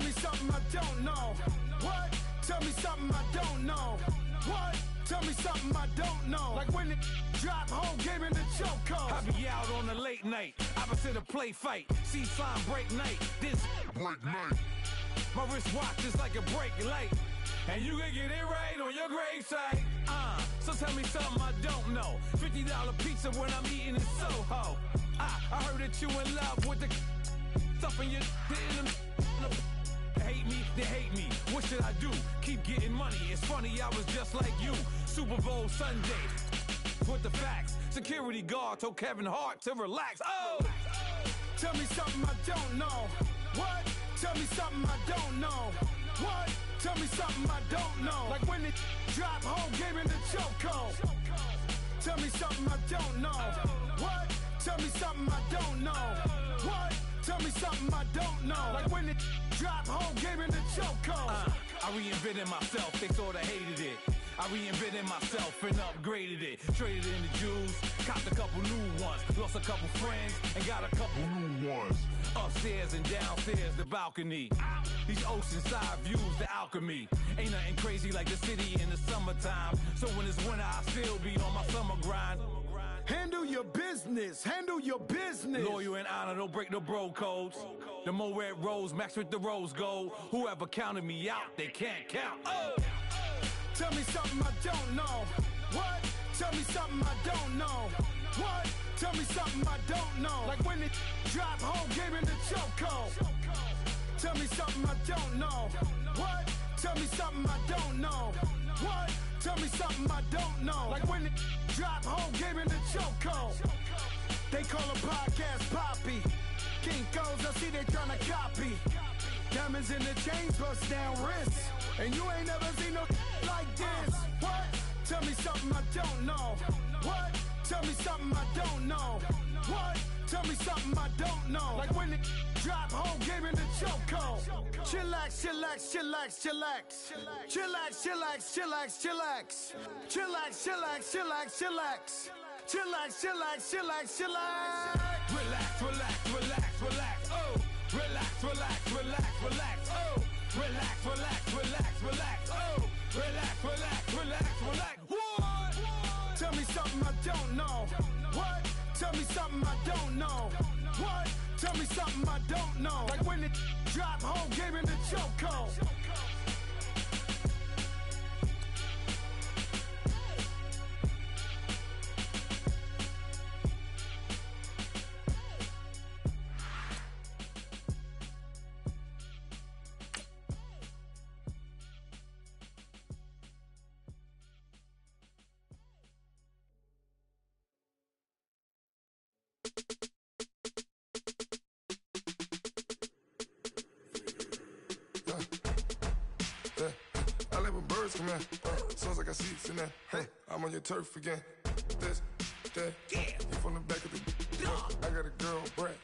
Tell me something I don't know. What? Tell me something I don't know. What? Tell me something I don't know. Like when it drop, whole game in the chokehold. I be out on a late night, opposite a play fight. See sign break night, this break night. My wristwatch is like a brake light, and you can get it right on your gravesite. So tell me something I don't know. $50 pizza when I'm eating in Soho. I heard that you in love with the stuff in your hate me, they hate me. What should I do? Keep getting money. It's funny, I was just like you. Super Bowl Sunday with the facts. Security guard told Kevin Hart to relax. Oh! Tell me something I don't know. What? Tell me something I don't know. What? Tell me something I don't know. Like when it drop, whole game in the chokehold. Tell me something I don't know. What? Tell me something I don't know. What? Tell me something I don't know. Like when it drop, whole game in the chokehold. I reinvented myself, they sorta hated it. I reinvented myself and upgraded it. Traded in the Jews, copped a couple new ones. Lost a couple friends and got a couple new ones. Upstairs and downstairs, the balcony. These oceanside views, the alchemy. Ain't nothing crazy like the city in the summertime. So when it's winter, I still be on my summer grind. Handle your business, handle your business. Loyal and honor, don't break no bro codes. The more red rose, max with the rose gold. Whoever counted me out, they can't count. Oh! Tell me something I don't know. What? Tell me something I don't know. What? Tell me something I don't know. Like when it drop, whole game in the chokehold. Tell me something I don't know. What? Tell me something I don't know. What? Tell me something I don't know. Like when it drop, whole game in the chokehold. They call a podcast Poppy. Kinkos, I see they tryna copy. Diamonds in the chains, bust down wrists. And you ain't never seen no like this. What? Tell me something I don't know. What? Tell me something I don't know. What? Tell me something I don't know. Like when it drop, whole game in the chokehold. Chillax, chillax, chillax, chillax. Chillax, chillax, chillax, chillax. Chillax, chillax, chillax, chillax. Chillax, chillax, chillax, chillax. Relax, relax, relax, relax, oh. Relax, relax, relax, relax, oh. Relax, relax, relax, relax, oh. Relax, relax, relax, relax. What? Tell me something I don't know. What? Tell me something I don't know. What? Tell me something I don't know. Like when it drop, whole game in the chokehold. I like when birds come in. Sounds like I see seats in there. Hey, I'm on your turf again. This, that, you from the back of the. I got a girl, Brad.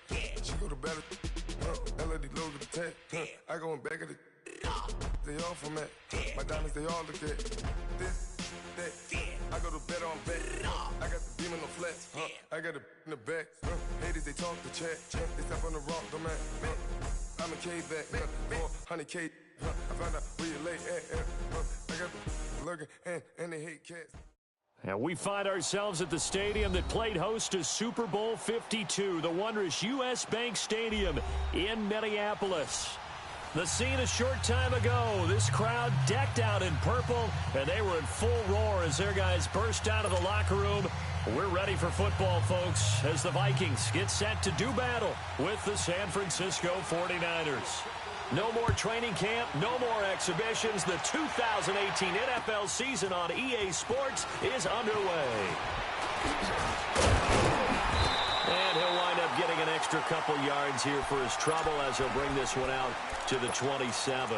She go to battle. LED logo the tag. I go in back of the. They all from that. My diamonds, they all look at. This, that. I go to bed on bed. I got the beam in the flats. I got it in the back. Haters, they talk the chat. They step on the rock, the man. I'm a K-back, 400K. I found out where you lay at. I got the lurking and they hate cats. And we find ourselves at the stadium that played host to Super Bowl 52, the wondrous U.S. Bank Stadium in Minneapolis. The scene a short time ago, this crowd decked out in purple, and they were in full roar as their guys burst out of the locker room. We're ready for football, folks, as the Vikings get set to do battle with the San Francisco 49ers. No more training camp, no more exhibitions. The 2018 NFL season on EA Sports is underway. And he'll wind up getting an extra couple yards here for his trouble as he'll bring this one out to the 27.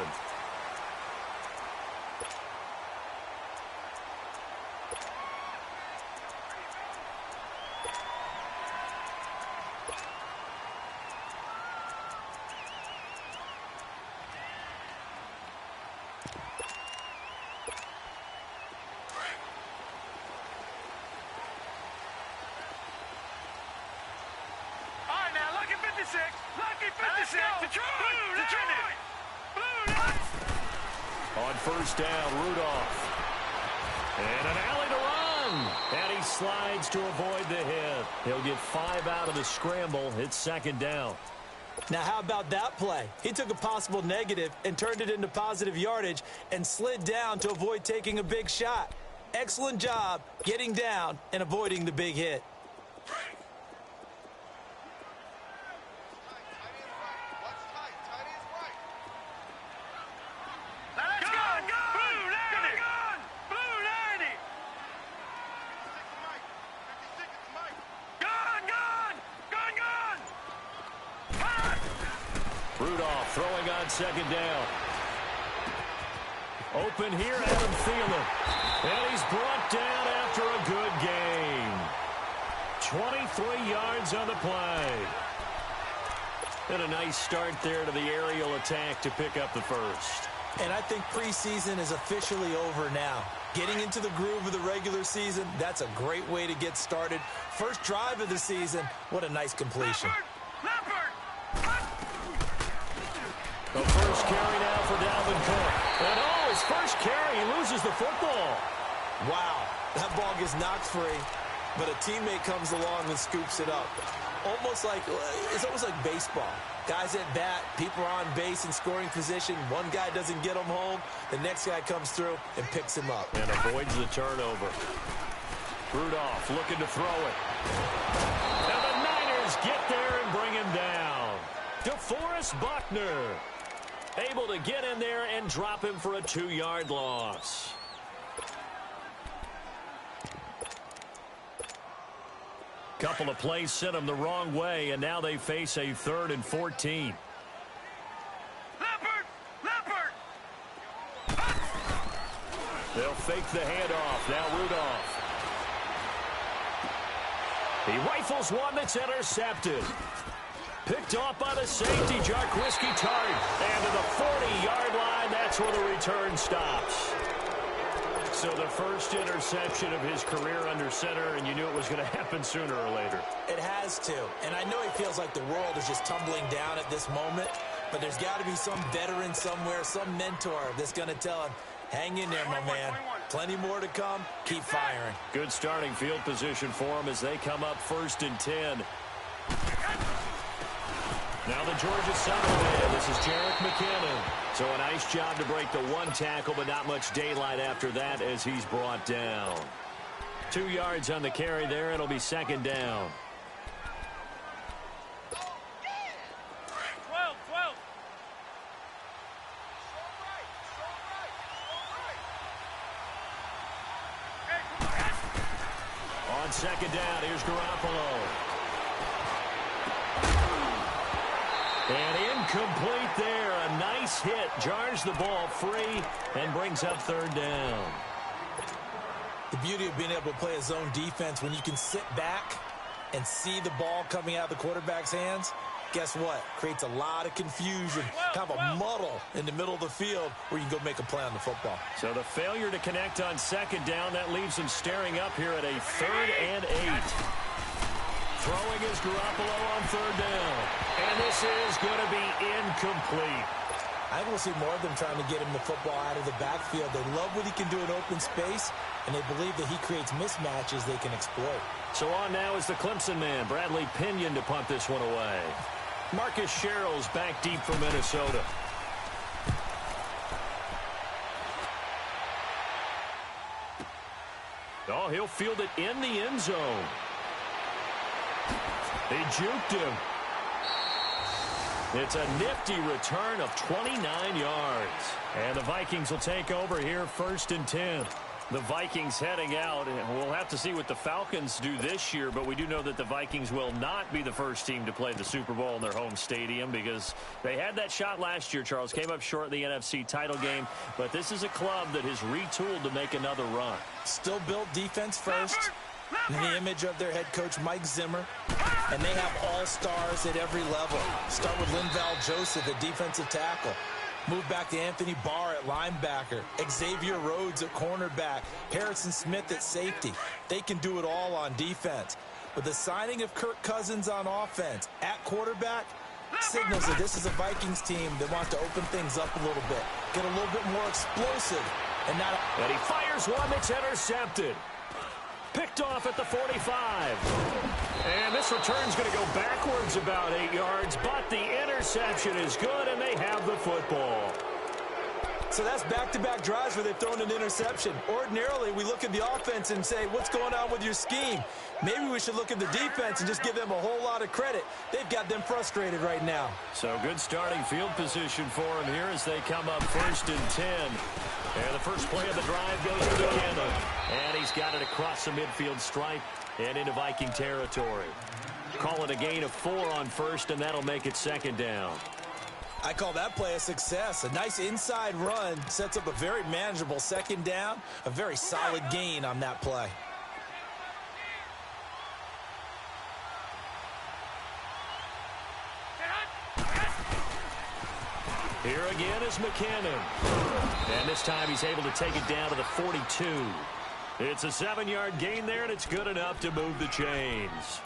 Lucky 56, Detroit! first down. Rudolph. And an alley to run. And he slides to avoid the hit. He'll get 5 out of the scramble. It's second down. Now, how about that play? He took a possible negative and turned it into positive yardage and slid down to avoid taking a big shot. Excellent job getting down and avoiding the big hit. Rudolph throwing on second down. Open here, Adam Thielen. And he's brought down after a good game. 23 yards on the play. And a nice start there to the aerial attack to pick up the first. And I think preseason is officially over now. Getting into the groove of the regular season, that's a great way to get started. First drive of the season, what a nice completion. The first carry now for Dalvin Cook. And his first carry, he loses the football. Wow, that ball gets knocked free, but a teammate comes along and scoops it up. It's almost like baseball. Guys at bat, people are on base in scoring position. One guy doesn't get him home. The next guy comes through and picks him up. And avoids the turnover. Rudolph looking to throw it. And the Niners get there and bring him down. DeForest Buckner able to get in there and drop him for a 2-yard loss. Couple of plays sent them the wrong way, and now they face a 3rd and 14. Leopard! They'll fake the handoff. Now Rudolph. He rifles one that's intercepted. Picked off by the safety, Jarquiski Tart. And to the 40-yard line, that's where the return stops. So the first interception of his career under center, and you knew it was going to happen sooner or later. It has to. And I know he feels like the world is just tumbling down at this moment, but there's got to be some veteran somewhere, some mentor that's going to tell him, hang in there, my man. Plenty more to come. Keep firing. Good starting field position for him as they come up 1st and 10. Now the Georgia Summerman. This is Jerick McKinnon. So a nice job to break the 1 tackle, but not much daylight after that as he's brought down. 2 yards on the carry there. It'll be second down. 12. On second down, here's Garoppolo. And incomplete there. A nice hit. Jars the ball free and brings up 3rd down. The beauty of being able to play a zone defense when you can sit back and see the ball coming out of the quarterback's hands, guess what? Creates a lot of confusion, kind of a muddle in the middle of the field where you can go make a play on the football. So the failure to connect on second down, that leaves him staring up here at a 3rd and 8. Throwing is Garoppolo on 3rd down. And this is going to be incomplete. I think we'll see more of them trying to get him the football out of the backfield. They love what he can do in open space, and they believe that he creates mismatches they can exploit. So on now is the Clemson man, Bradley Pinion, to punt this one away. Marcus Sherrill's back deep for Minnesota. Oh, he'll field it in the end zone. They juked him. It's a nifty return of 29 yards. And the Vikings will take over here 1st and 10. The Vikings heading out, and we'll have to see what the Falcons do this year, but we do know that the Vikings will not be the first team to play the Super Bowl in their home stadium because they had that shot last year, Charles. Came up short in the NFC title game, but this is a club that has retooled to make another run. Still built defense first, in the image of their head coach, Mike Zimmer, and they have all-stars at every level. Start with Linval Joseph at defensive tackle. Move back to Anthony Barr at linebacker. Xavier Rhodes at cornerback. Harrison Smith at safety. They can do it all on defense. With the signing of Kirk Cousins on offense at quarterback, signals that this is a Vikings team that wants to open things up a little bit, get a little bit more explosive, and he fires one that's intercepted. Picked off at the 45. And this return's going to go backwards about 8 yards, but the interception is good, and they have the football. So that's back-to-back drives where they've thrown an interception. Ordinarily, we look at the offense and say, what's going on with your scheme? Maybe we should look at the defense and just give them a whole lot of credit. They've got them frustrated right now. So good starting field position for them here as they come up 1st and 10. And the first play of the drive goes to McKinnon. And he's got it across the midfield stripe and into Viking territory. Call it a gain of 4 on first, and that'll make it 2nd down. I call that play a success. A nice inside run sets up a very manageable 2nd down. A very solid gain on that play. Here again is McKinnon. And this time he's able to take it down to the 42. It's a 7-yard gain there, and it's good enough to move the chains.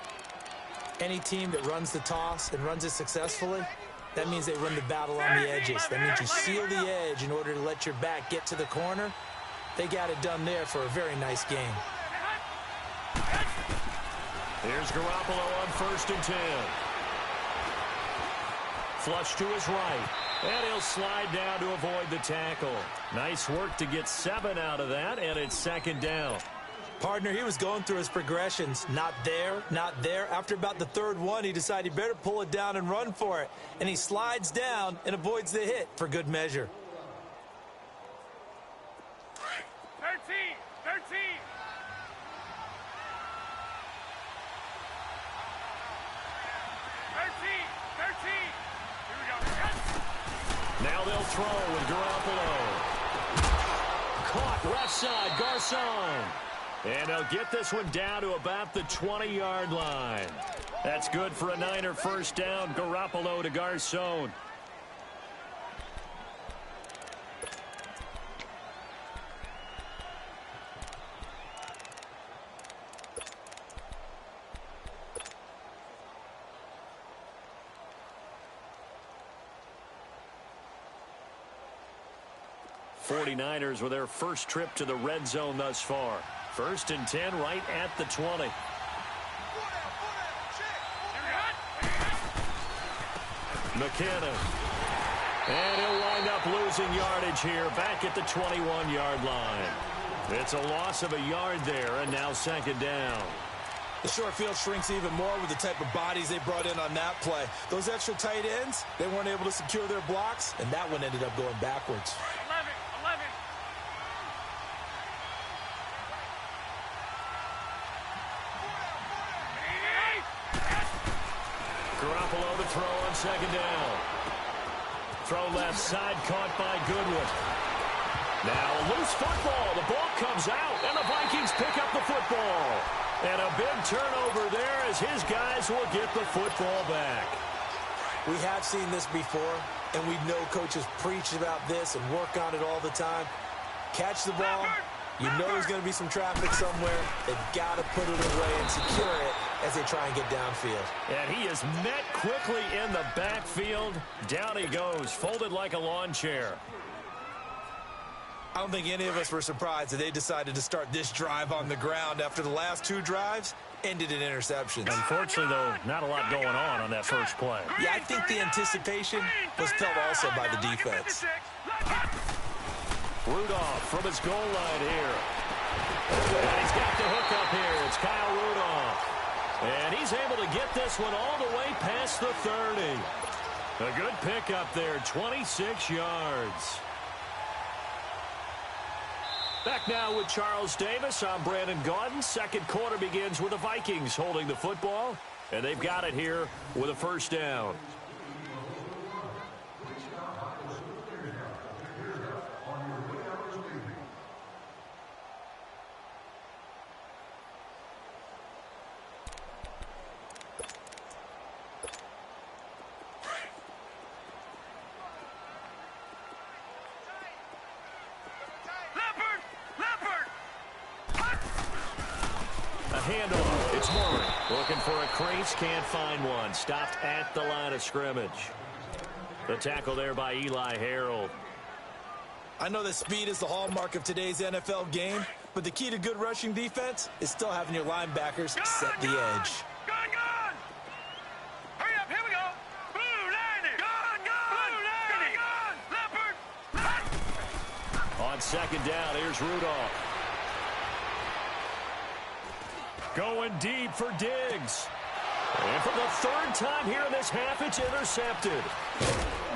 Any team that runs the toss and runs it successfully, that means they run the battle on the edges. That means you seal the edge in order to let your back get to the corner. They got it done there for a very nice game. Here's Garoppolo on 1st and 10. Flush to his right. And he'll slide down to avoid the tackle. Nice work to get 7 out of that, and it's 2nd down. Partner, he was going through his progressions. Not there, not there. After about the 3rd one, he decided he better pull it down and run for it. And he slides down and avoids the hit for good measure. 13. 13. Here we go. Now they'll throw with Garoppolo. Caught left side, Garcon. And they'll get this one down to about the 20-yard line. That's good for a Niner 1st down. Garoppolo to Garcon. '49ers with their first trip to the red zone thus far. 1st and 10 right at the 20. McKinnon. And he'll wind up losing yardage here back at the 21-yard line. It's a loss of a yard there, and now 2nd down. The short field shrinks even more with the type of bodies they brought in on that play. Those extra tight ends, they weren't able to secure their blocks, and that one ended up going backwards. 11. Garoppolo to throw on 2nd down. Throw left side, caught by Goodwin. Now a loose football. The ball comes out, and the Vikings pick up the football. And a big turnover there as his guys will get the football back. We have seen this before, and we know coaches preach about this and work on it all the time. Catch the ball. You know there's going to be some traffic somewhere. They've got to put it away and secure it as they try and get downfield. And he is met quickly in the backfield. Down he goes, folded like a lawn chair. I don't think any of us were surprised that they decided to start this drive on the ground after the last 2 drives ended in interceptions. Unfortunately, though, not a lot going on that first play. Yeah, I think the anticipation was felt also by the defense. Rudolph from his goal line here. And he's got the hook up here. It's Kyle Rudolph. And he's able to get this one all the way past the 30. A good pickup there, 26 yards. Back now with Charles Davis. I'm Brandon Gaudin. 2nd quarter begins with the Vikings holding the football. And they've got it here with a 1st down. Handoff. It's Murray. Looking for a crease, can't find one. Stopped at the line of scrimmage. The tackle there by Eli Harold. I know that speed is the hallmark of today's NFL game, but the key to good rushing defense is still having your linebackers set the edge. Gone! Hurry up, here we go! Blue line! Blue line! Leopard! On second down, here's Rudolph. Going deep for Diggs. And for the third time here in this half, it's intercepted.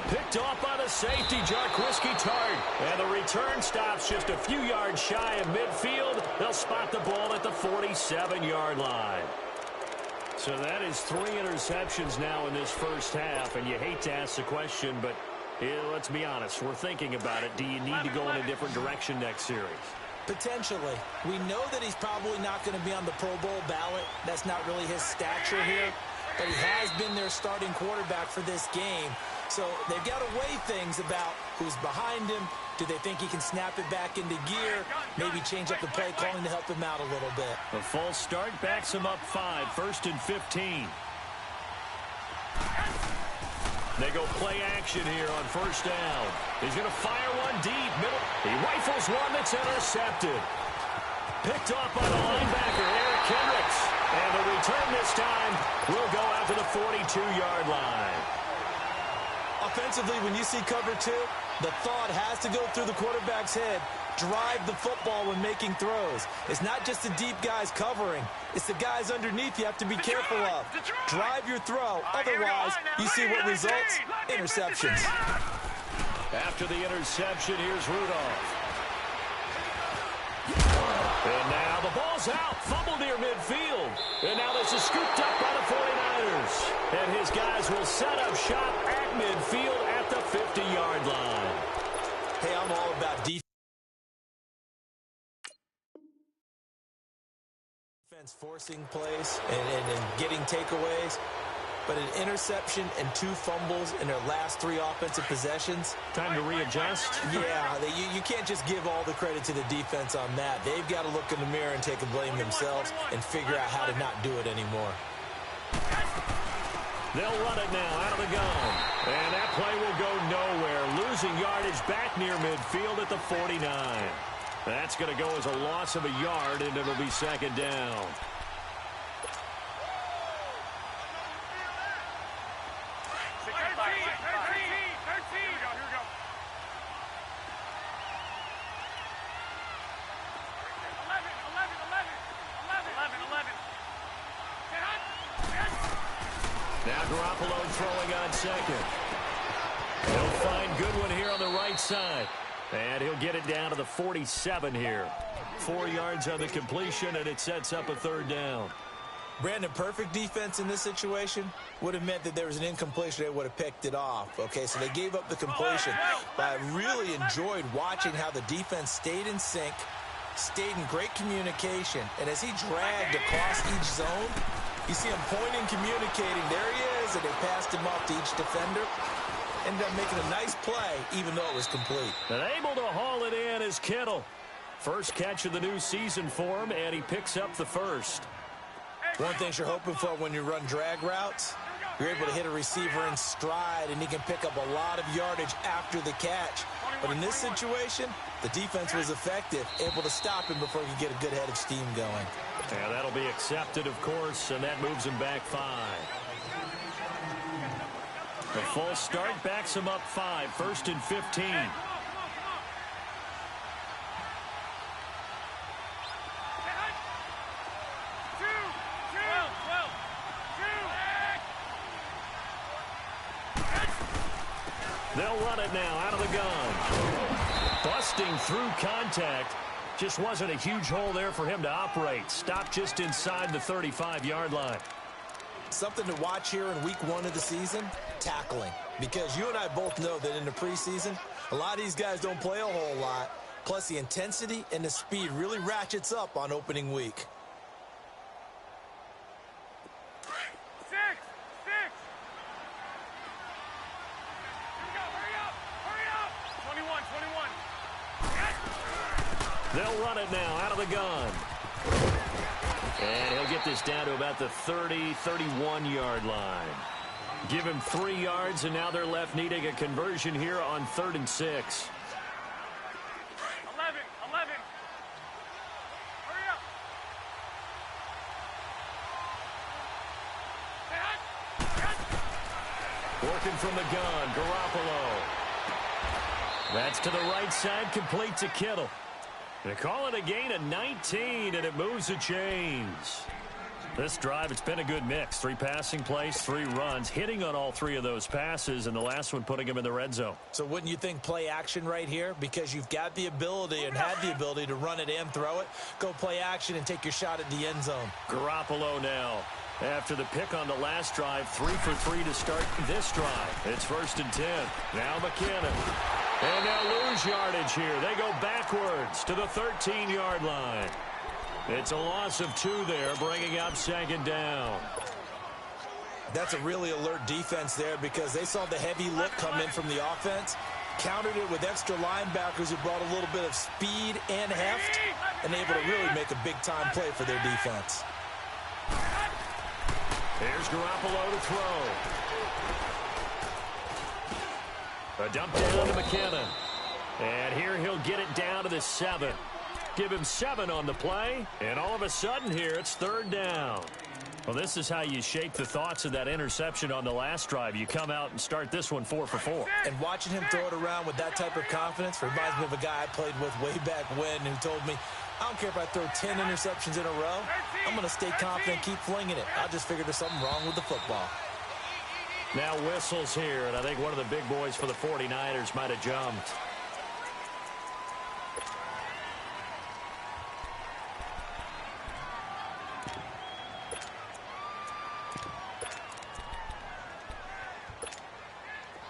Picked off by the safety, Jarquiski Tart. And the return stops just a few yards shy of midfield. They'll spot the ball at the 47-yard line. So that is 3 interceptions now in this first half. And you hate to ask the question, but let's be honest. We're thinking about it. Do you need to go in a different direction next series? Potentially. We know that he's probably not going to be on the Pro Bowl ballot. That's not really his stature here. But he has been their starting quarterback for this game. So they've got to weigh things about who's behind him. Do they think he can snap it back into gear? Maybe change up the play calling to help him out a little bit. The false start backs him up 5, 1st and 15. They go play action here on first down. He's going to fire one deep. Middle. He rifles one that's intercepted. Picked off by the linebacker, Eric Kendricks. And the return this time will go out to the 42-yard line. Offensively, when you see cover 2, the thought has to go through the quarterback's head. Drive the football when making throws. It's not just the deep guys covering. It's the guys underneath you have to be careful of. Drive your throw. Otherwise, you see what results? Interceptions. After the interception, here's Rudolph. And now the ball's out. Fumble near midfield. And now this is scooped up by the 49ers. And his guys will set up shop at midfield at the 50-yard line. Hey, I'm all about defense forcing plays and getting takeaways. But an interception and 2 fumbles in their last 3 offensive possessions. Time to readjust. Yeah, you can't just give all the credit to the defense on that. They've got to look in the mirror and take a blame themselves and figure out how to not do it anymore. They'll run it now out of the gun. And that play will go nowhere. Losing yardage back near midfield at the 49. That's going to go as a loss of a yard, and it'll be second down. Now Garoppolo throwing on second. He'll find Goodwin here on the right side. And he'll get it down to the 47 here. 4 yards on the completion, and it sets up a third down. Brandon, perfect defense in this situation would have meant that there was an incompletion. They would have picked it off. Okay, so they gave up the completion. But I really enjoyed watching how the defense stayed in sync, stayed in great communication. And as he dragged across each zone, you see him pointing, communicating. There he is, and they passed him off to each defender. Ended up making a nice play, even though it was complete. And able to haul it in is Kittle. First catch of the new season for him, and he picks up the first. One thing you're hoping for when you run drag routes, you're able to hit a receiver in stride, and he can pick up a lot of yardage after the catch. But in this situation, the defense was effective, able to stop him before he could get a good head of steam going. Yeah, that'll be accepted, of course, and that moves him back 5. The false start backs him up 5, 1st and 15. They'll run it now out of the gun. Busting through contact. Just wasn't a huge hole there for him to operate. Stopped just inside the 35-yard line. Something to watch here in week 1 of the season, tackling. Because you and I both know that in the preseason, a lot of these guys don't play a whole lot. Plus, the intensity and the speed really ratchets up on opening week. 6. Hurry up. 21. They'll run it now out of the gun. And he'll get this down to about the 30, 31-yard line. Give him 3 yards, and now they're left needing a conversion here on 3rd and 6. 11. Hurry up. Working from the gun, Garoppolo. That's to the right side, complete to Kittle. They call it a gain of 19, and it moves the chains. This drive, it's been a good mix. 3 passing plays, 3 runs, hitting on all 3 of those passes, and the last one putting him in the red zone. So wouldn't you think play action right here? Because you've got the ability and had the ability to run it and throw it. Go play action and take your shot at the end zone. Garoppolo now. After the pick on the last drive, 3 for 3 to start this drive. It's 1st and 10. Now McKinnon. And they'll lose yardage here. They go backwards to the 13-yard line. It's a loss of 2 there, bringing up 2nd down. That's a really alert defense there because they saw the heavy look come in from the offense, countered it with extra linebackers who brought a little bit of speed and heft, and able to really make a big-time play for their defense. Here's Garoppolo to throw. A dump down to McKinnon. And here he'll get it down to the 7. Give him 7 on the play, and all of a sudden here it's 3rd down. Well, this is how you shape the thoughts of that interception on the last drive. You come out and start this one 4 for 4. And watching him throw it around with that type of confidence reminds me of a guy I played with way back when who told me, I don't care if I throw 10 interceptions in a row. I'm going to stay confident, keep flinging it. I just figured there's something wrong with the football. Now whistles here, and I think one of the big boys for the 49ers might have jumped.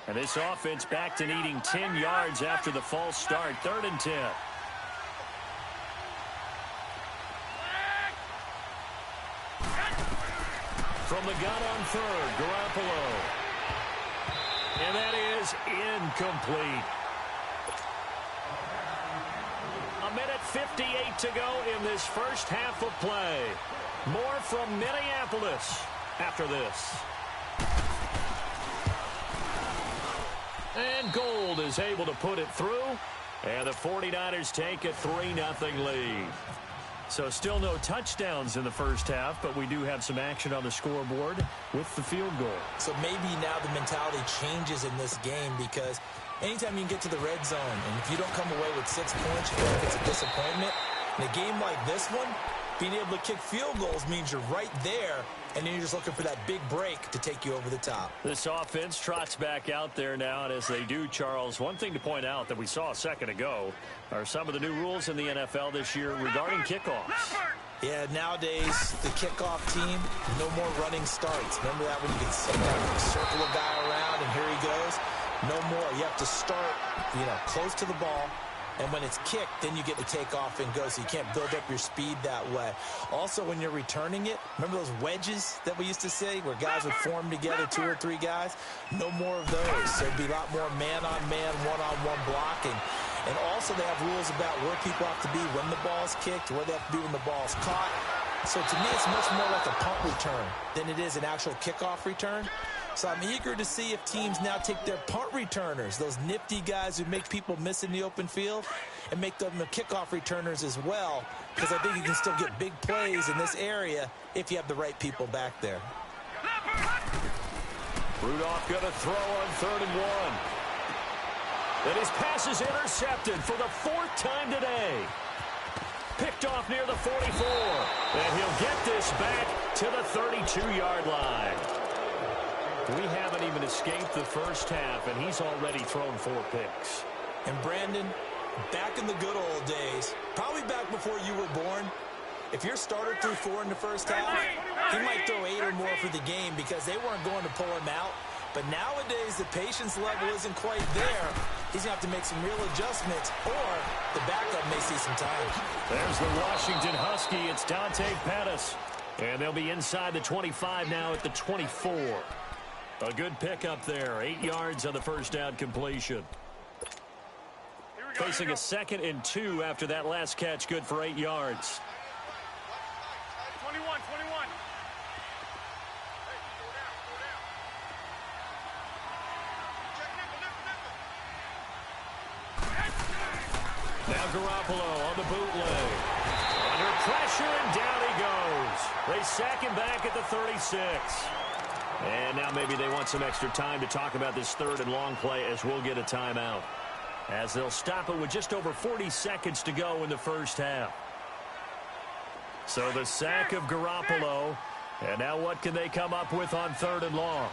And this offense back to needing 10 yards after the false start. 3rd and 10. From the gun on 3rd, Garoppolo. And that is incomplete. 1:58 to go in this first half of play. More from Minneapolis after this. And Gold is able to put it through. And the 49ers take a 3-0 lead. So still no touchdowns in the first half, but we do have some action on the scoreboard with the field goal. So maybe now the mentality changes in this game because anytime you can get to the red zone, and if you don't come away with 6 points, you feel like it's a disappointment. In a game like this one, being able to kick field goals means you're right there, and then you're just looking for that big break to take you over the top. This offense trots back out there now, and as they do, Charles, one thing to point out that we saw a second ago are some of the new rules in the NFL this year regarding kickoffs. Yeah, nowadays, the kickoff team, no more running starts. Remember that when you can see that circle a guy around, and here he goes? No more. You have to start, close to the ball. And when it's kicked, then you get to take off and go, so you can't build up your speed that way. Also, when you're returning it, remember those wedges that we used to say where guys would form together, 2 or 3 guys? No more of those. So it'd be a lot more man-on-man, one-on-one blocking. And also they have rules about where people have to be when the ball's kicked, where they have to be when the ball's caught. So to me, it's much more like a punt return than it is an actual kickoff return. So I'm eager to see if teams now take their punt returners, those nifty guys who make people miss in the open field, and make them the kickoff returners as well, because I think you can still get big plays in this area if you have the right people back there. Rudolph going to throw on 3rd and 1. And his pass is intercepted for the 4th time today. Picked off near the 44. And he'll get this back to the 32-yard line. We haven't even escaped the first half, and he's already thrown 4 picks. And Brandon, back in the good old days, probably back before you were born, if your starter threw 4 in the first half, he might throw 8 or more for the game because they weren't going to pull him out. But nowadays, the patience level isn't quite there. He's going to have to make some real adjustments, or the backup may see some time. There's the Washington Husky. It's Dante Pettis. And they'll be inside the 25 now at the 24. A good pickup there. 8 yards on the first down completion. Facing a 2nd and 2 after that last catch. Good for 8 yards. 21. Now Garoppolo on the bootleg. Under pressure, and down he goes. They sack him back at the 36. And now maybe they want some extra time to talk about this third and long play as we'll get a timeout, as they'll stop it with just over 40 seconds to go in the first half. So the sack of Garoppolo, and now what can they come up with on third and long?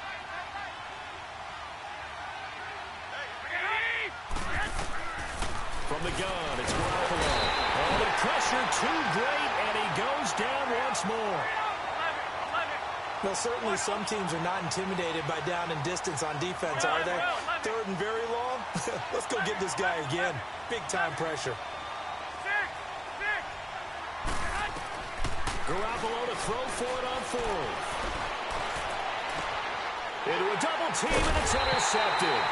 From the gun, it's Garoppolo. Oh, the pressure too great, and he goes down once more. Well, certainly some teams are not intimidated by down and distance on defense, are they? Third and very long? Let's go get this guy again. Big-time pressure. Garoppolo to throw for it on fourth. Into a double team, and it's intercepted.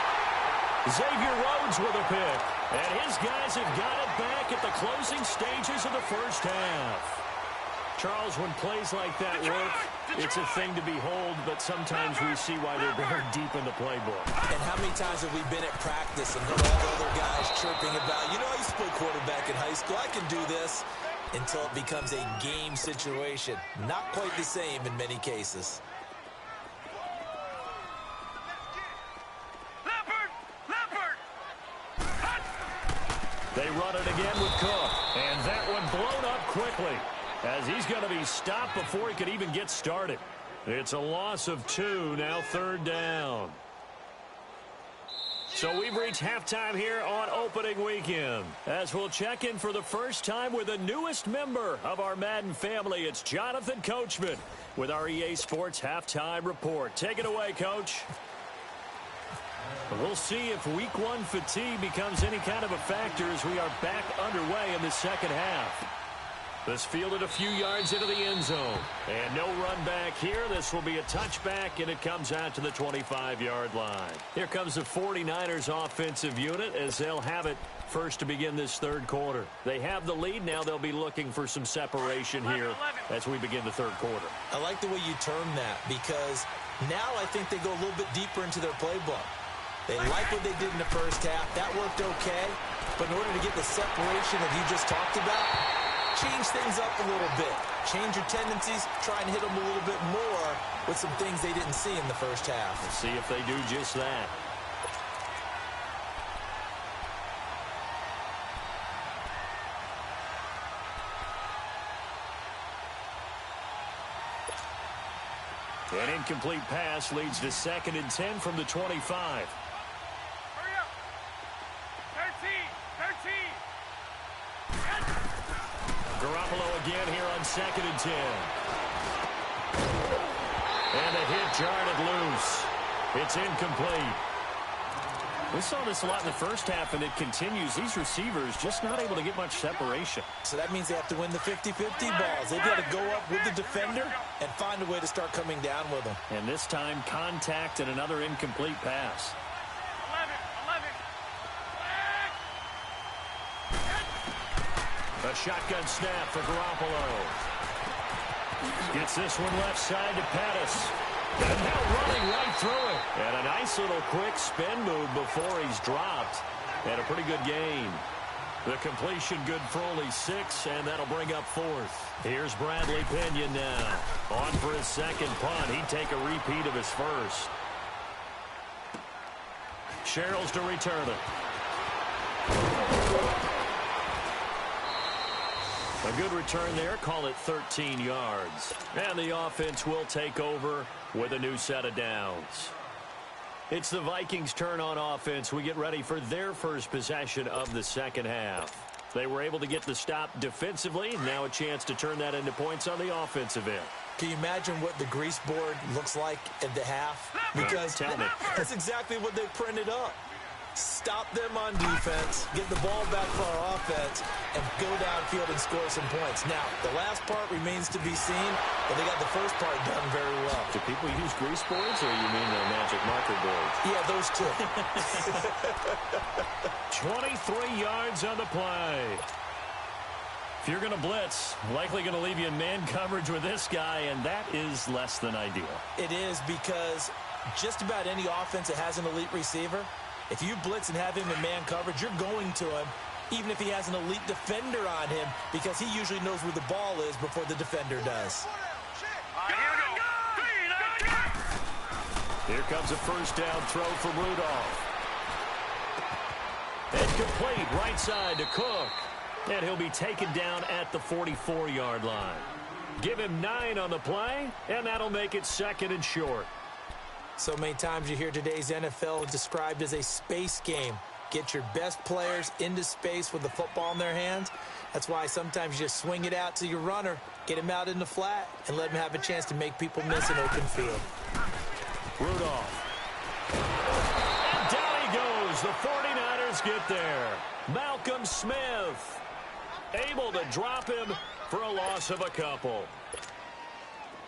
Xavier Rhodes with a pick. And his guys have got it back at the closing stages of the first half. Charles, when plays like that work, it's a thing to behold, but sometimes we see why they're buried deep in the playbook. And how many times have we been at practice and heard all the other guys chirping about, you know, I used to play quarterback in high school, I can do this, until it becomes a game situation. Not quite the same in many cases. They run it again with Cook, and that one blown up quickly, as he's going to be stopped before he could even get started. It's a loss of 2, now third down. So we've reached halftime here on opening weekend, as we'll check in for the first time with the newest member of our Madden family. It's Jonathan Coachman with our EA Sports Halftime Report. Take it away, Coach. We'll see if week one fatigue becomes any kind of a factor as we are back underway in the second half. This fielded a few yards into the end zone. And no run back here. This will be a touchback, and it comes out to the 25-yard line. Here comes the 49ers offensive unit as they'll have it first to begin this third quarter. They have the lead. Now they'll be looking for some separation here as we begin the third quarter. I like the way you term that, because now I think they go a little bit deeper into their playbook. They like what they did in the first half. That worked okay. But in order to get the separation that you just talked about, change things up a little bit. Change your tendencies. Try and hit them a little bit more with some things they didn't see in the first half. We'll see if they do just that. An incomplete pass leads to 2nd and 10 from the 25. Garoppolo again here on 2nd and 10. And a hit jarred loose. It's incomplete. We saw this a lot in the first half, and it continues. These receivers just not able to get much separation. So that means they have to win the 50-50 balls. They've got to go up with the defender and find a way to start coming down with them. And this time, contact and another incomplete pass. A shotgun snap for Garoppolo. Gets this one left side to Pettis. And now running right through it. And a nice little quick spin move before he's dropped. And a pretty good gain. The completion good for only 6, and that'll bring up 4th. Here's Bradley Pinion now. On for his second punt. He'd take a repeat of his first. Sherrills to return it. A good return there. Call it 13 yards. And the offense will take over with a new set of downs. It's the Vikings' turn on offense. We get ready for their first possession of the second half. They were able to get the stop defensively. Now a chance to turn that into points on the offensive end. Can you imagine what the grease board looks like at the half? Because that's exactly what they printed up. Stop them on defense, get the ball back for our offense, and go downfield and score some points. Now, the last part remains to be seen, but they got the first part done very well. Do people use grease boards, or you mean the magic marker boards? Yeah, those two. 23 yards on the play. If you're going to blitz, likely going to leave you in man coverage with this guy, and that is less than ideal. It is, because just about any offense that has an elite receiver, if you blitz and have him in man coverage, you're going to him, even if he has an elite defender on him, because he usually knows where the ball is before the defender does. Here comes a first down throw from Rudolph. And complete right side to Cook. And he'll be taken down at the 44-yard line. Give him 9 on the play, and that'll make it 2nd and short. So many times you hear today's NFL described as a space game. Get your best players into space with the football in their hands. That's why sometimes you just swing it out to your runner, get him out in the flat, and let him have a chance to make people miss an open field. Rudolph. And down he goes. The 49ers get there. Malcolm Smith able to drop him for a loss of a couple.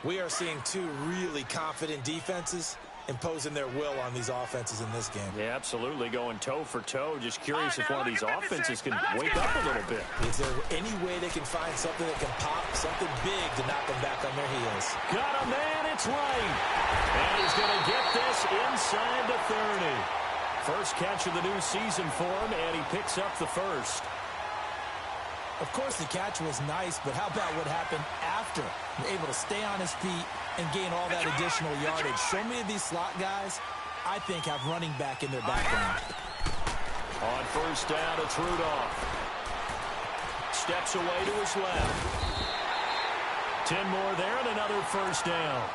We are seeing two really confident defenses imposing their will on these offenses in this game. Yeah, absolutely, going toe for toe. Just curious if one of these offenses can wake up a little bit. Is there any way they can find something that can pop, something big to knock them back on their heels? Got a man, it's right. And he's going to get this inside the 30. First catch of the new season for him, and he picks up the first. Of course, the catch was nice, but how about what happened after? You're able to stay on his feet and gain all that additional yardage. So many of these slot guys, I think, have running back in their background. On first down, it's Rudolph. Steps away to his left. 10 more there and another first down.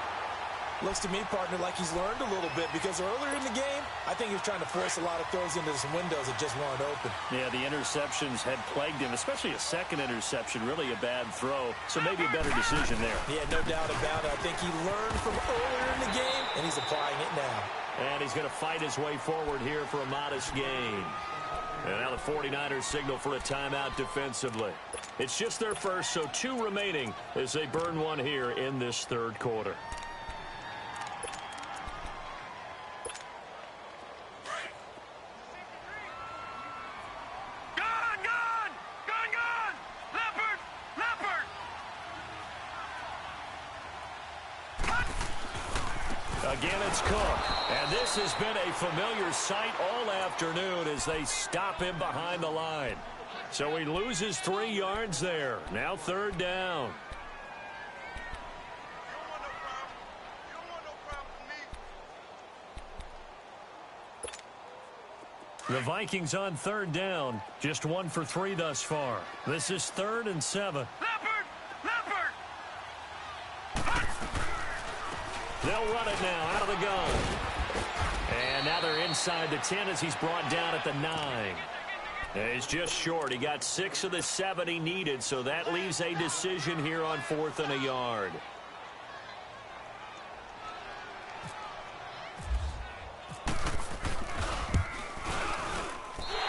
Looks to me, partner, like he's learned a little bit, because earlier in the game, I think he was trying to force a lot of throws into some windows that just weren't open. Yeah, the interceptions had plagued him, especially a second interception, really a bad throw, so maybe a better decision there. Yeah, no doubt about it. I think he learned from earlier in the game, and he's applying it now. And he's going to fight his way forward here for a modest gain. And now the 49ers signal for a timeout defensively. It's just their first, so 2 remaining as they burn one here in this third quarter. Again, it's Cook. And this has been a familiar sight all afternoon as they stop him behind the line. So he loses 3 yards there. Now third down. The Vikings on third down. Just 1 for 3 thus far. This is 3rd and 7. They'll run it now out of the gun. And now they're inside the 10 as he's brought down at the 9. And he's just short. He got 6 of the 7 he needed, so that leaves a decision here on 4th and a yard.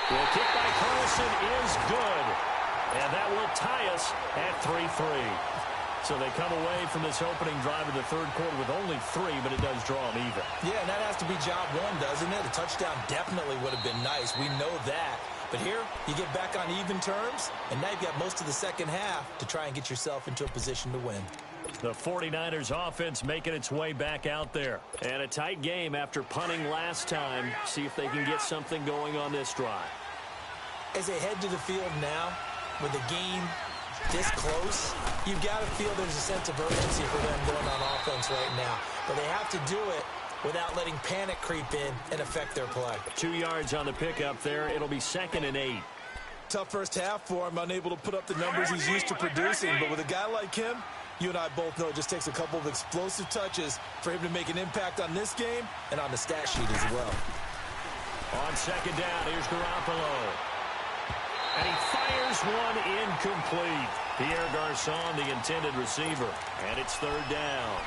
The kick by Carlson is good. And that will tie us at 3-3. So they come away from this opening drive of the third quarter with only 3, but it does draw them even. Yeah, and that has to be job 1, doesn't it? A touchdown definitely would have been nice. We know that. But here, you get back on even terms, and now you've got most of the second half to try and get yourself into a position to win. The 49ers offense making its way back out there. And a tight game after punting last time. See if they can get something going on this drive. As they head to the field now, with the game this close, you've got to feel there's a sense of urgency for them going on offense right now. But they have to do it without letting panic creep in and affect their play. 2 yards on the pickup there. It'll be 2nd and 8. Tough first half for him, unable to put up the numbers he's used to producing. But with a guy like him, you and I both know it just takes a couple of explosive touches for him to make an impact on this game and on the stat sheet as well. On second down, here's Garoppolo. And he fires one incomplete. Pierre Garçon, the intended receiver. And it's third down.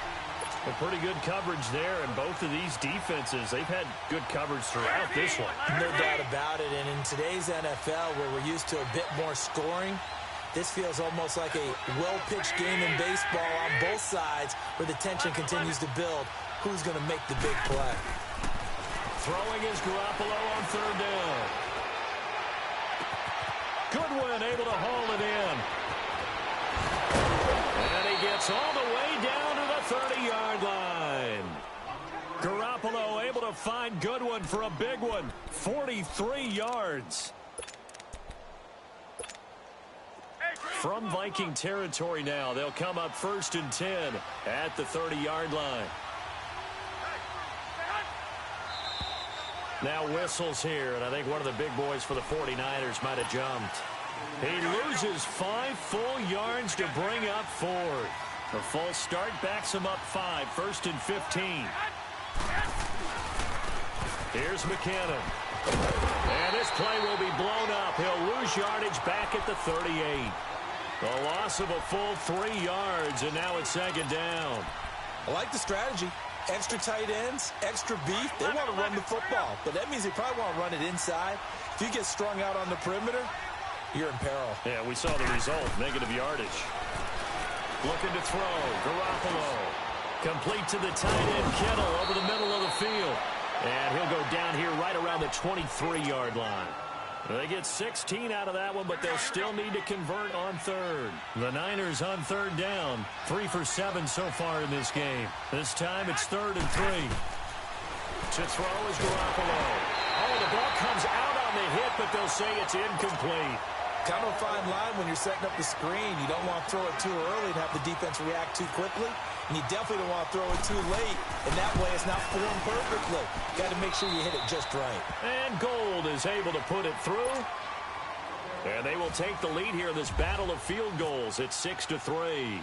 A pretty good coverage there, and both of these defenses, they've had good coverage throughout this one. No doubt about it, and in today's NFL, where we're used to a bit more scoring, this feels almost like a well-pitched game in baseball on both sides, where the tension continues to build. Who's going to make the big play? Throwing is Garoppolo on third down. Goodwin able to haul it in. And he gets all the way down to the 30-yard line. Garoppolo able to find Goodwin for a big one. 43 yards. from Viking territory now. They'll come up 1st and 10 at the 30-yard line. Now whistles here, and I think one of the big boys for the 49ers might have jumped. He loses 5 full yards to bring up 4. The false start backs him up 5, 1st and 15. Here's McKinnon. And this play will be blown up. He'll lose yardage back at the 38. A loss of a full 3 yards, and now it's 2nd down. I like the strategy. Extra tight ends, extra beef. They want to run the football, but that means they probably want to run it inside. If you get strung out on the perimeter, you're in peril. Yeah, we saw the result, negative yardage. Looking to throw, Garoppolo. Complete to the tight end, Kittle, over the middle of the field. And he'll go down here right around the 23-yard line. They get 16 out of that one, but they'll still need to convert on 3rd. The Niners on 3rd down. 3 for 7 so far in this game. This time it's 3rd and 3. To throw is Garoppolo. Oh, the ball comes out on the hit, but they'll say it's incomplete. Kind of a fine line when you're setting up the screen. You don't want to throw it too early and have the defense react too quickly. And you definitely don't want to throw it too late. And that way it's not formed perfectly. Got to make sure you hit it just right. And Gold is able to put it through. And they will take the lead here in this battle of field goals. It's 6-3.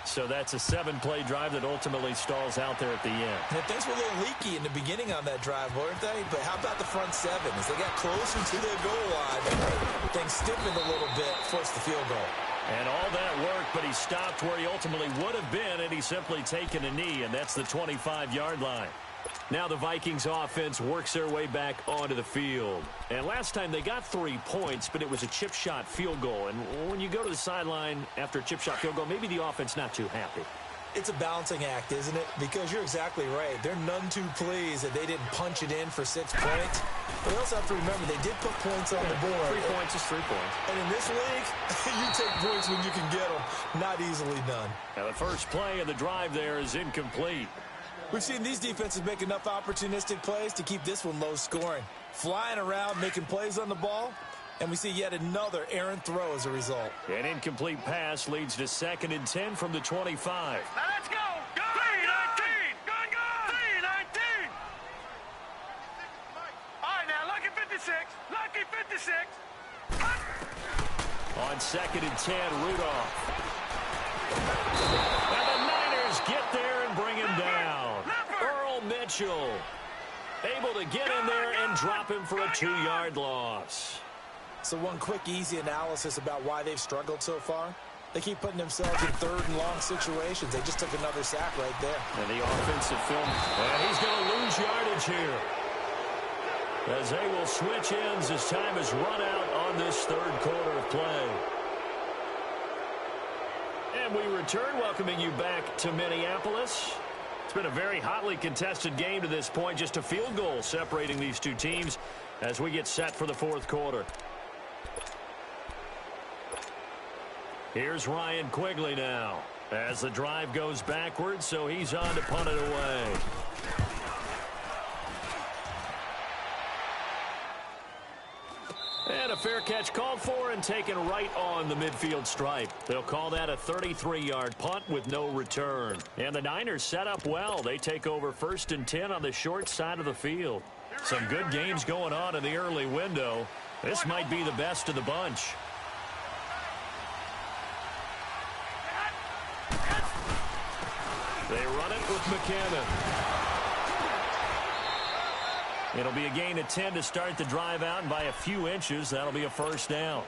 So that's a 7-play drive that ultimately stalls out there at the end. And things were a little leaky in the beginning on that drive, weren't they? But how about the front 7? As they got closer to their goal line, things stiffened a little bit, forced the field goal. And all that worked, but he stopped where he ultimately would have been, and he's simply taken a knee, and that's the 25-yard line. Now the Vikings offense works their way back onto the field. And last time they got 3 points, but it was a chip shot field goal. And when you go to the sideline after a chip shot field goal, maybe the offense not too happy. It's a balancing act, isn't it? Because you're exactly right. They're none too pleased that they didn't punch it in for 6 points. But they also have to remember they did put points on the board. 3 points is 3 points. And in this league, you take points when you can get them. Not easily done. Now the first play of the drive there is incomplete. We've seen these defenses make enough opportunistic plays to keep this one low scoring. Flying around, making plays on the ball, and we see yet another errant throw as a result. An incomplete pass leads to 2nd and 10 from the 25. Now let's go! Go! 3-19! Go! 3-19! All right, now, lucky 56. Lucky 56. On 2nd and 10, Rudolph. And the Niners get there and bring him down. Mitchell able to get in there and drop him for a 2-yard loss. So one quick, easy analysis about why they've struggled so far. They keep putting themselves in 3rd and long situations. They just took another sack right there. And the offensive film. And he's going to lose yardage here. As they will switch ends as time is run out on this 3rd quarter of play. And we return, welcoming you back to Minneapolis. It's been a very hotly contested game to this point. Just a field goal separating these two teams as we get set for the 4th quarter. Here's Ryan Quigley now as the drive goes backwards, so he's on to punt it away. And a fair catch called for and taken right on the midfield stripe. They'll call that a 33-yard punt with no return. And the Niners set up well. They take over 1st and 10 on the short side of the field. Some good games going on in the early window. This might be the best of the bunch. They run it with McKinnon. It'll be a gain of 10 to start the drive out, and by a few inches, that'll be a 1st down.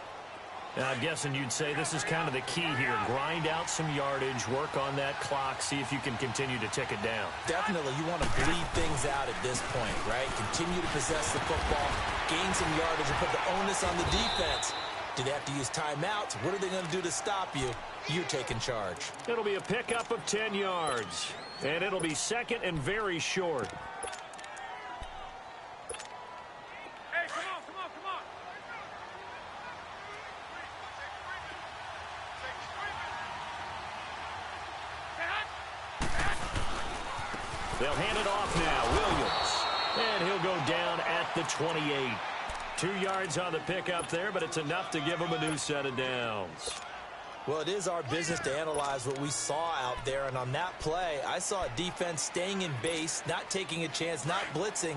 Now, I'm guessing you'd say this is kind of the key here. Grind out some yardage, work on that clock, see if you can continue to tick it down. Definitely, you want to bleed things out at this point, right? Continue to possess the football, gain some yardage, and put the onus on the defense. Do they have to use timeouts? What are they going to do to stop you? You're taking charge. It'll be a pickup of 10 yards, and it'll be 2nd and very short. They'll hand it off now. Williams. And he'll go down at the 28. 2 yards on the pickup there, but it's enough to give him a new set of downs. Well, it is our business to analyze what we saw out there, and on that play, I saw a defense staying in base, not taking a chance, not blitzing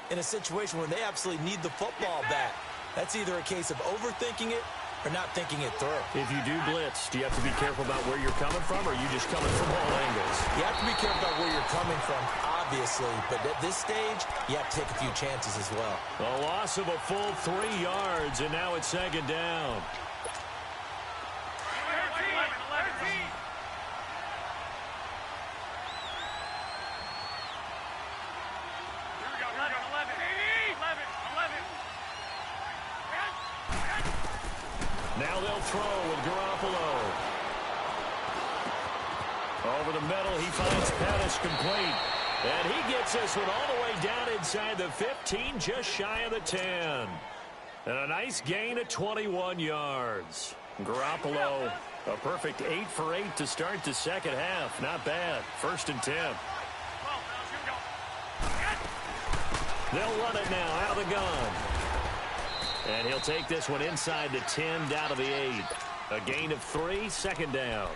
in a situation where they absolutely need the football back. That's either a case of overthinking it or not thinking it through. If you do blitz, do you have to be careful about where you're coming from, or are you just coming from all angles? You have to be careful about where you're coming from, obviously, but at this stage, you have to take a few chances as well. A loss of a full 3 yards, and now it's second down. Now they'll throw with Garoppolo. Over the middle, he finds Pettis complete. And he gets this one all the way down inside the 15, just shy of the 10. And a nice gain of 21 yards. Garoppolo, a perfect 8 for 8 to start the second half. Not bad. 1st and 10. They'll run it now out of the gun. And he'll take this one inside the 10, down to the 8. A gain of 3, second down.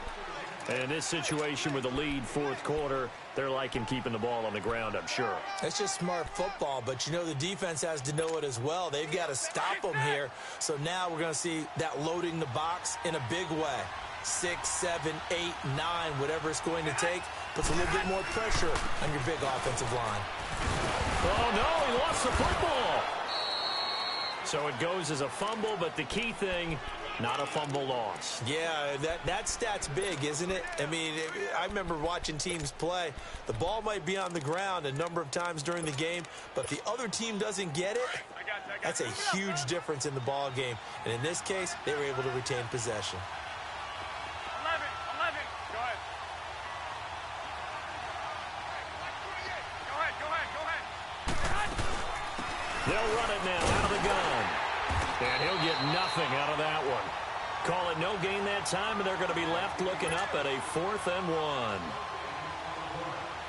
And in this situation with the lead, 4th quarter, they're liking keeping the ball on the ground, I'm sure. It's just smart football, but you know the defense has to know it as well. They've got to stop them here. So now we're going to see that loading the box in a big way. 6, 7, 8, 9, whatever it's going to take, puts a little bit more pressure on your big offensive line. Oh, no, he lost the football. So it goes as a fumble, but the key thing, not a fumble loss. Yeah, that stat's big, isn't it? I mean, I remember watching teams play. The ball might be on the ground a number of times during the game, but the other team doesn't get it. That's a huge difference in the ball game. And in this case, they were able to retain possession. 11. Go ahead. They'll run it now out of the gun. And he'll get nothing out of that one. Call it no gain that time, and they're going to be left looking up at a 4th and 1.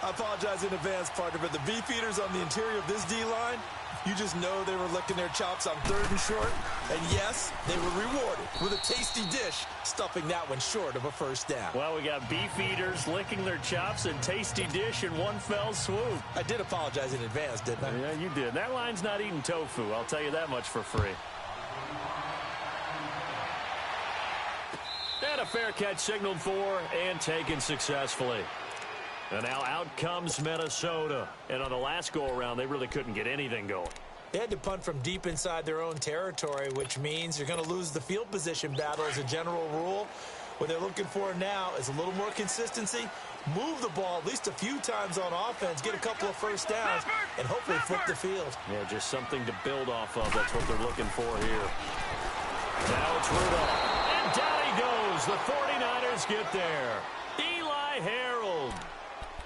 I apologize in advance, partner, but the beefeaters on the interior of this D-line, you just know they were licking their chops on 3rd and short. And yes, they were rewarded with a tasty dish, stuffing that one short of a 1st down. Well, we got beefeaters licking their chops and tasty dish in one fell swoop. I did apologize in advance, didn't I? Yeah, you did. That line's not eating tofu, I'll tell you that much for free. And a fair catch signaled for and taken successfully. And now out comes Minnesota. And on the last go-around, they really couldn't get anything going. They had to punt from deep inside their own territory, which means you're going to lose the field position battle as a general rule. What they're looking for now is a little more consistency, move the ball at least a few times on offense, get a couple of 1st downs, and hopefully flip the field. Yeah, just something to build off of. That's what they're looking for here. Now it's Rudolph. And down he goes. The 49ers get there. Eli Harold.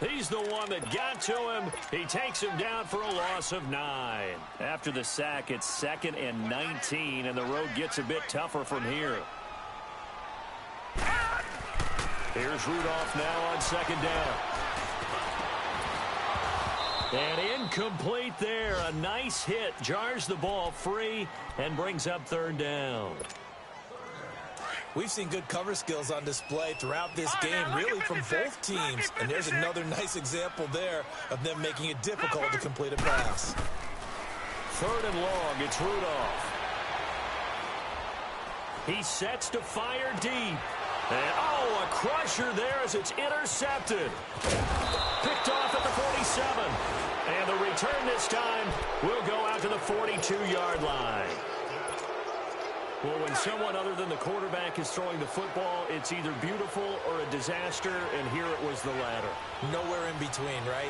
He's the one that got to him. He takes him down for a loss of 9. After the sack, it's 2nd and 19, and the road gets a bit tougher from here. Here's Rudolph now on 2nd down. And incomplete there. A nice hit. Jars the ball free and brings up 3rd down. We've seen good cover skills on display throughout this game, really from both teams. And there's another nice example there of them making it difficult to complete a pass. 3rd and long, it's Rudolph. He sets to fire deep. And, oh, a crusher there as it's intercepted. Picked off at the 47. And the return this time will go out to the 42-yard line. Well, when someone other than the quarterback is throwing the football, it's either beautiful or a disaster, and here it was the latter. Nowhere in between, right?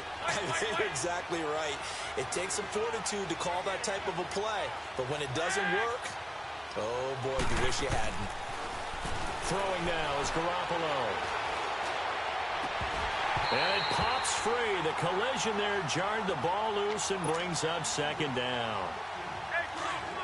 You're exactly right. It takes some fortitude to call that type of a play, but when it doesn't work, oh boy, you wish you hadn't. Throwing now is Garoppolo. And it pops free. The collision there jarred the ball loose and brings up 2nd down.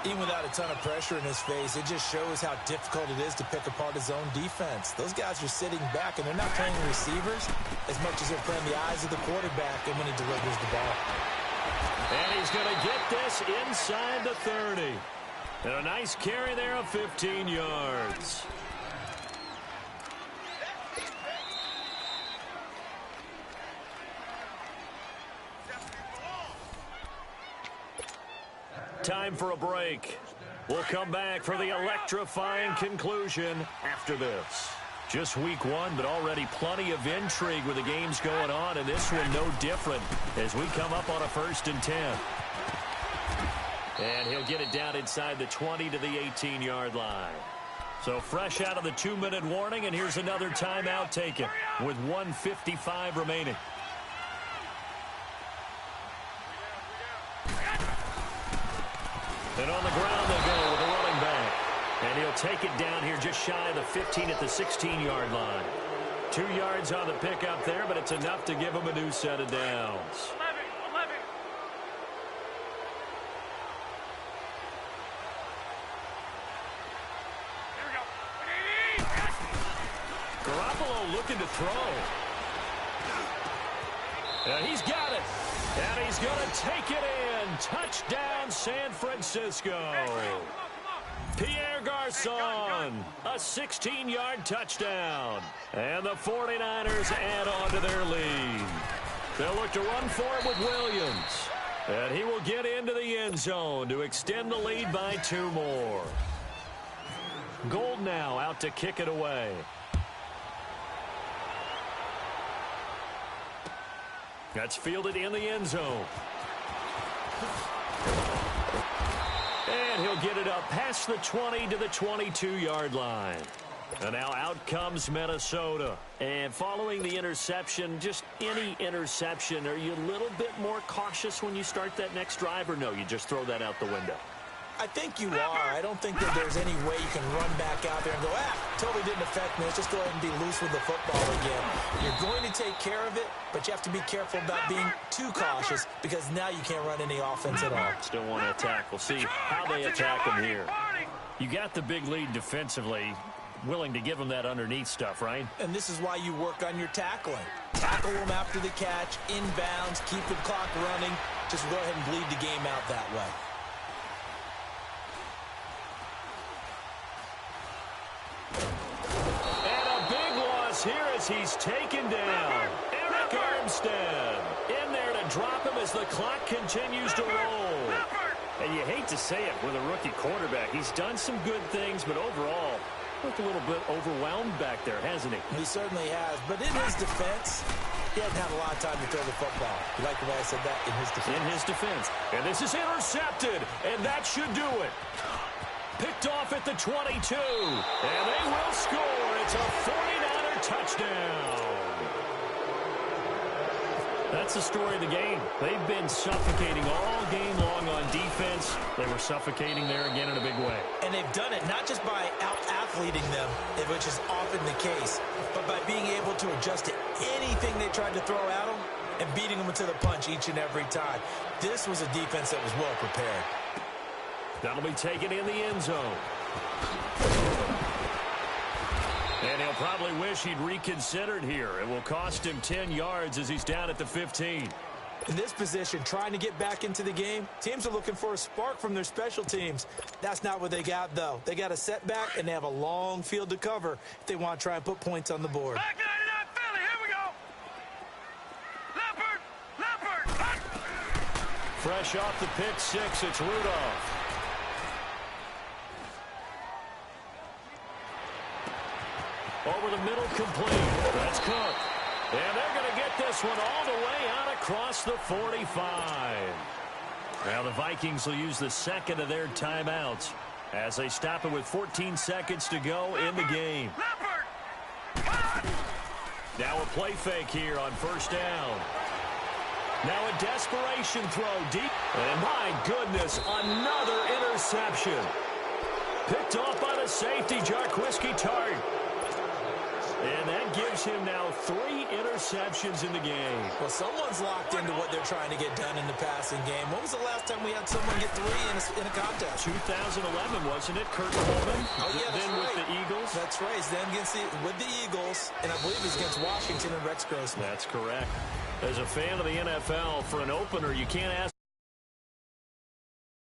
Even without a ton of pressure in his face, it just shows how difficult it is to pick apart his own defense. Those guys are sitting back, and they're not playing receivers as much as they're playing the eyes of the quarterback and when he delivers the ball. And he's going to get this inside the 30. And a nice carry there of 15 yards. time for a break. We'll come back for the electrifying conclusion after this. Just week one, but already plenty of intrigue with the games going on, and this one no different as we come up on a 1st and 10. And he'll get it down inside the 20 to the 18-yard line. So fresh out of the 2-minute warning, and here's another timeout taken with 1:55 remaining. And on the ground they go with a running back. And he'll take it down here just shy of the 15 at the 16-yard line. 2 yards on the pickup there, but it's enough to give him a new set of downs. Garoppolo looking to throw. And he's got it. And he's going to take it in. Touchdown, San Francisco. Pierre Garçon, a 16-yard touchdown. And the 49ers add on to their lead. They'll look to run for it with Williams. And he will get into the end zone to extend the lead by 2 more. Gold now out to kick it away. That's fielded in the end zone. And he'll get it up past the 20 to the 22-yard line. And now out comes Minnesota. And following the interception, just any interception, are you a little bit more cautious when you start that next drive, or no, you just throw that out the window? I think you are. I don't think that there's any way you can run back out there and go, totally didn't affect me. Let's just go ahead and be loose with the football again. You're going to take care of it, but you have to be careful about being too cautious because now you can't run any offense at all. Still want to attack. We'll see how they attack them here. You got the big lead defensively, willing to give them that underneath stuff, right? And this is why you work on your tackling. Tackle them after the catch, inbounds, keep the clock running. Just go ahead and bleed the game out that way. Here as he's taken down. Eric Armstead in there to drop him as the clock continues to roll. And you hate to say it with a rookie quarterback. He's done some good things, but overall, looked a little bit overwhelmed back there, hasn't he? He certainly has. But in his defense, he hasn't had a lot of time to throw the football. You like the way I said that? In his defense. In his defense. And this is intercepted, and that should do it. Picked off at the 22, and they will score. It's a 49er touchdown. That's the story of the game. They've been suffocating all game long on defense. They were suffocating there again in a big way. And they've done it not just by out-athleting them, which is often the case, but by being able to adjust to anything they tried to throw at them and beating them to the punch each and every time. This was a defense that was well prepared. That'll be taken in the end zone. And he'll probably wish he'd reconsidered here. It will cost him 10 yards as he's down at the 15. In this position, trying to get back into the game, teams are looking for a spark from their special teams. That's not what they got, though. They got a setback, and they have a long field to cover if they want to try and put points on the board. Back 99 Philly, here we go. Leopard. Fresh off the pick six, it's Rudolph. Over the middle, complete. That's Cook. And they're going to get this one all the way out across the 45. Now the Vikings will use the second of their timeouts as they stop it with 14 seconds to go in the game. Now a play fake here on first down. Now a desperation throw deep. And my goodness, another interception. Picked off by the safety, Jarquiski Tart. And that gives him now 3 interceptions in the game. Well, someone's locked into what they're trying to get done in the passing game. When was the last time we had someone get 3 in a contest? 2011, wasn't it? Kurt Coleman. Oh, yeah, that's then right. With the Eagles. That's right. Then with the Eagles, and I believe he's against Washington and Rex Grossman. That's correct. As a fan of the NFL, for an opener, you can't ask